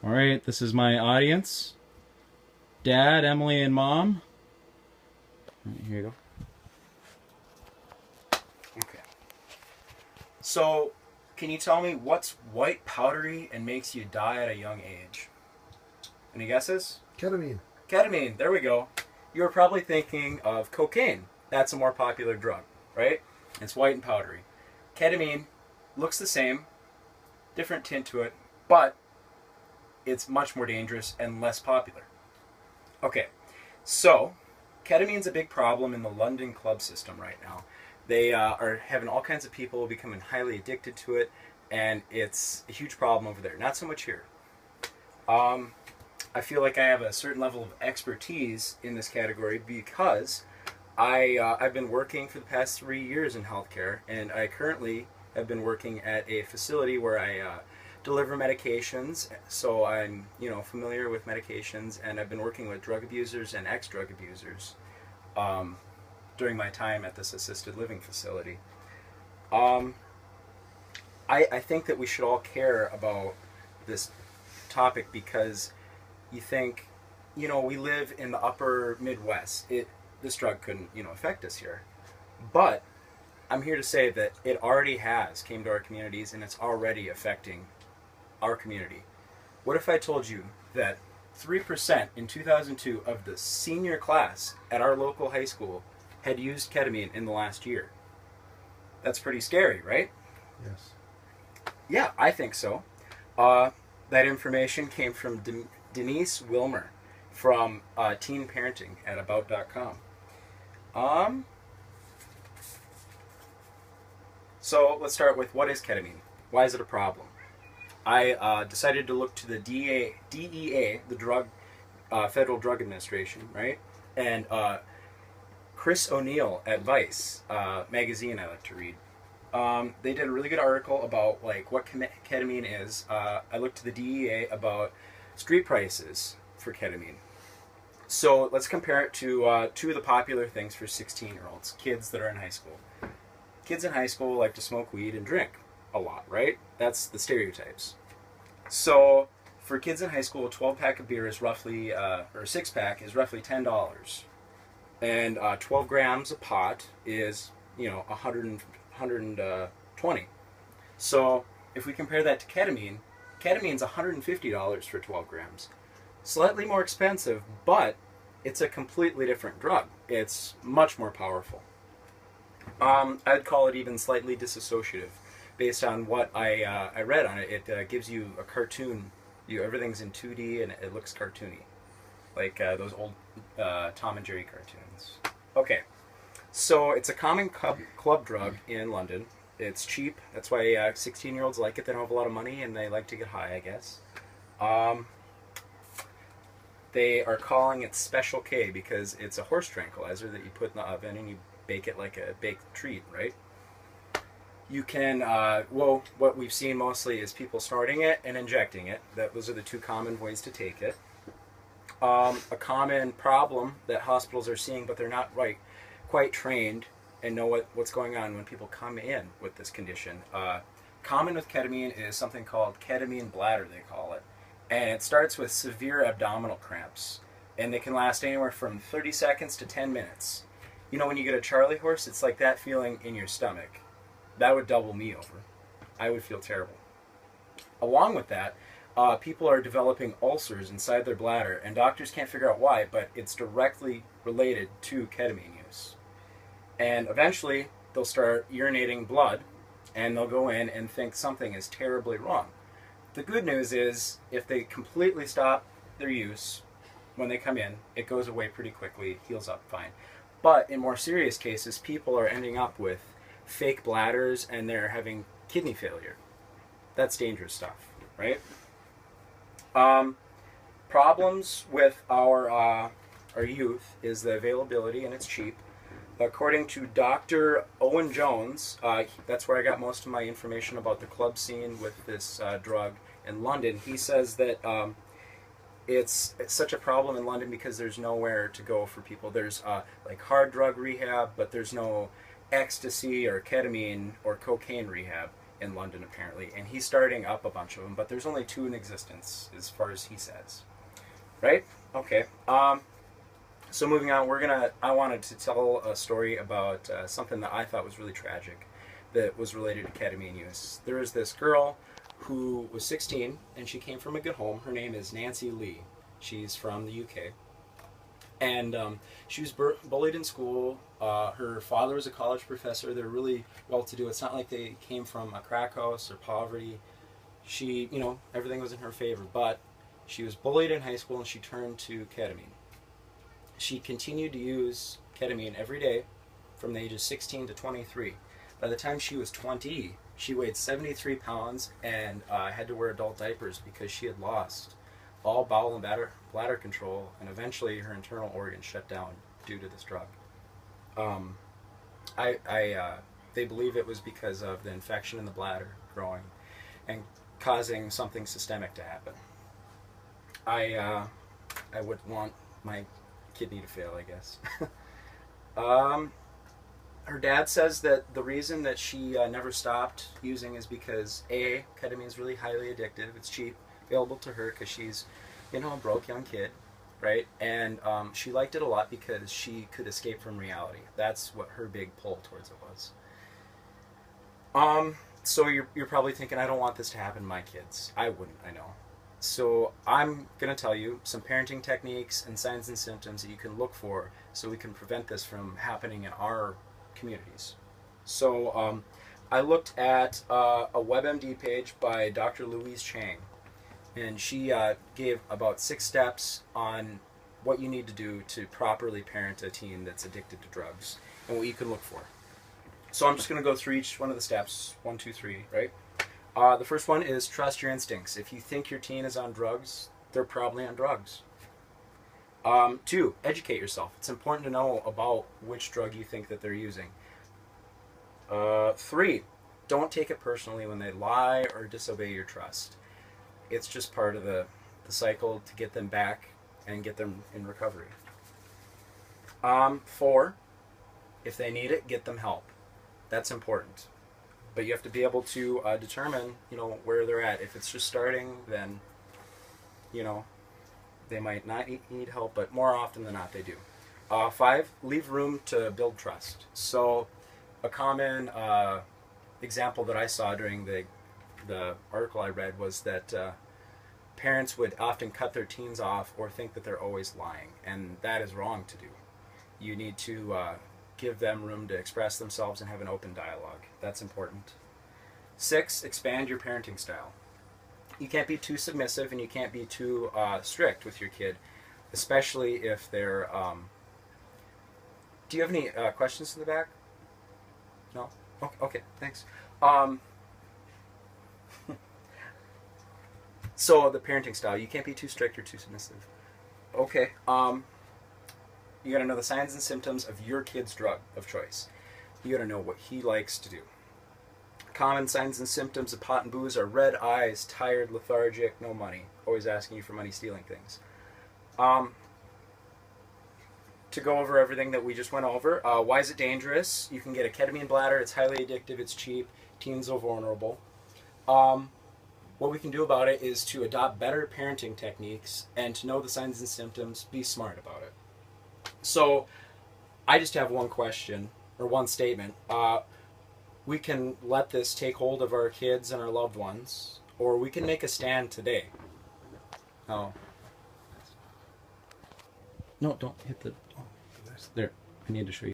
All right, this is my audience. Dad, Emily, and Mom. Here you go. Okay. So, can you tell me what's white, powdery, and makes you die at a young age? Any guesses? Ketamine. Ketamine, there we go. You were probably thinking of cocaine. That's a more popular drug, right? It's white and powdery. Ketamine looks the same, different tint to it, but it's much more dangerous and less popular. Okay, so ketamine's a big problem in the London club system right now. They are having all kinds of people becoming highly addicted to it, and it's a huge problem over there. Not so much here. I feel like I have a certain level of expertise in this category because I've been working for the past 3 years in healthcare, and I currently have been working at a facility where I deliver medications. So I'm familiar with medications, and I've been working with drug abusers and ex-drug abusers during my time at this assisted living facility. I think that we should all care about this topic because you think, we live in the upper Midwest. This drug couldn't, affect us here. But I'm here to say that it already has came to our communities and it's already affecting our community. What if I told you that 3% in 2002 of the senior class at our local high school had used ketamine in the last year? That's pretty scary, right? Yes. Yeah, I think so. That information came from Denise Wilmer from Teen Parenting at About.com. So let's start with, what is ketamine? Why is it a problem? I decided to look to the DEA, the Federal Drug Administration, right? And Chris O'Neill at Vice magazine I like to read. They did a really good article about what ketamine is. I looked to the DEA about street prices for ketamine. So let's compare it to two of the popular things for 16-year-olds, kids that are in high school. Kids in high school like to smoke weed and drink a lot, right? That's the stereotypes. So for kids in high school, a 12-pack of beer is roughly, or a 6-pack is roughly $10. And 12 grams of pot is, 120. So if we compare that to ketamine, ketamine's $150 for 12 grams. Slightly more expensive, but it's a completely different drug. It's much more powerful. I'd call it even slightly dissociative, based on what I read on it. It gives you a cartoon. Everything's in 2D and it looks cartoony, like those old Tom and Jerry cartoons. Okay, so it's a common club drug in London. It's cheap. That's why 16-year-olds like it. They don't have a lot of money and they like to get high, I guess. They are calling it Special K because it's a horse tranquilizer that you put in the oven and you bake it like a baked treat, right? You can, what we've seen mostly is people snorting it and injecting it. Those are the two common ways to take it. A common problem that hospitals are seeing, but they're not quite trained and know what's going on when people come in with this condition. Common with ketamine is something called ketamine bladder, they call it. And it starts with severe abdominal cramps. And they can last anywhere from 30 seconds to 10 minutes. When you get a Charlie horse, it's like that feeling in your stomach. That would double me over. I would feel terrible. Along with that, people are developing ulcers inside their bladder, and doctors can't figure out why, but it's directly related to ketamine use. And eventually, they'll start urinating blood, and they'll go in and think something is terribly wrong. The good news is, if they completely stop their use, when they come in, it goes away pretty quickly, heals up fine. But in more serious cases, people are ending up with fake bladders and they're having kidney failure. That's dangerous stuff, right? Problems with our youth is the availability, and it's cheap. According to Dr. Owen Jones, that's where I got most of my information about the club scene with this drug in London. He says that it's such a problem in London because there's nowhere to go for people. There's hard drug rehab, but there's no ecstasy or ketamine or cocaine rehab. in London apparently, and he's starting up a bunch of them, but there's only 2 in existence as far as he says. Right? Okay. So moving on, I wanted to tell a story about something that I thought was really tragic that was related to ketamine use. There was this girl who was 16, and she came from a good home. Her name is Nancy Lee. She's from the UK. And she was bullied in school. Her father was a college professor. They're really well-to-do. It's not like they came from a crack house or poverty. She, everything was in her favor. But she was bullied in high school, and she turned to ketamine. She continued to use ketamine every day from the ages 16 to 23. By the time she was 20, she weighed 73 pounds and had to wear adult diapers because she had lost all bowel and bladder control, and eventually her internal organs shut down due to this drug. They believe it was because of the infection in the bladder growing and causing something systemic to happen. I would want my kidney to fail, I guess. Her dad says that the reason that she never stopped using is because A, ketamine is really highly addictive. It's cheap, available to her because she's, a broke young kid, right? And she liked it a lot because she could escape from reality. That's what her big pull towards it was. So you're probably thinking, I don't want this to happen to my kids. I wouldn't, I know. So I'm going to tell you some parenting techniques and signs and symptoms that you can look for so we can prevent this from happening in our communities. So I looked at a WebMD page by Dr. Louise Chang, and she gave about 6 steps on what you need to do to properly parent a teen that's addicted to drugs and what you can look for. So I'm just going to go through each one of the steps, 1, 2, 3, right? The first one is trust your instincts. If you think your teen is on drugs, they're probably on drugs. 2, educate yourself. It's important to know about which drug you think that they're using. 3, don't take it personally when they lie or disobey your trust. It's just part of the cycle to get them back and get them in recovery. 4, if they need it, get them help. That's important. But you have to be able to determine, where they're at. If it's just starting, then, they might not need help, but more often than not, they do. 5, leave room to build trust. So a common example that I saw during the article I read was that parents would often cut their teens off or think that they're always lying, and that is wrong to do. You need to give them room to express themselves and have an open dialogue. That's important. 6, expand your parenting style. You can't be too submissive and you can't be too strict with your kid, especially if they're... Do you have any questions in the back? No? Okay, thanks. So the parenting style, you can't be too strict or too submissive. Okay, you gotta know the signs and symptoms of your kid's drug of choice. You gotta know what he likes to do. Common signs and symptoms of pot and booze are red eyes, tired, lethargic, no money, always asking you for money, stealing things. To go over everything that we just went over, why is it dangerous? You can get a ketamine bladder, it's highly addictive, it's cheap, teens are vulnerable. What we can do about it is to adopt better parenting techniques and to know the signs and symptoms, be smart about it. So, I just have one question, or one statement. We can let this take hold of our kids and our loved ones, or we can make a stand today. Oh. No, don't hit the... Oh, there, I need to show you.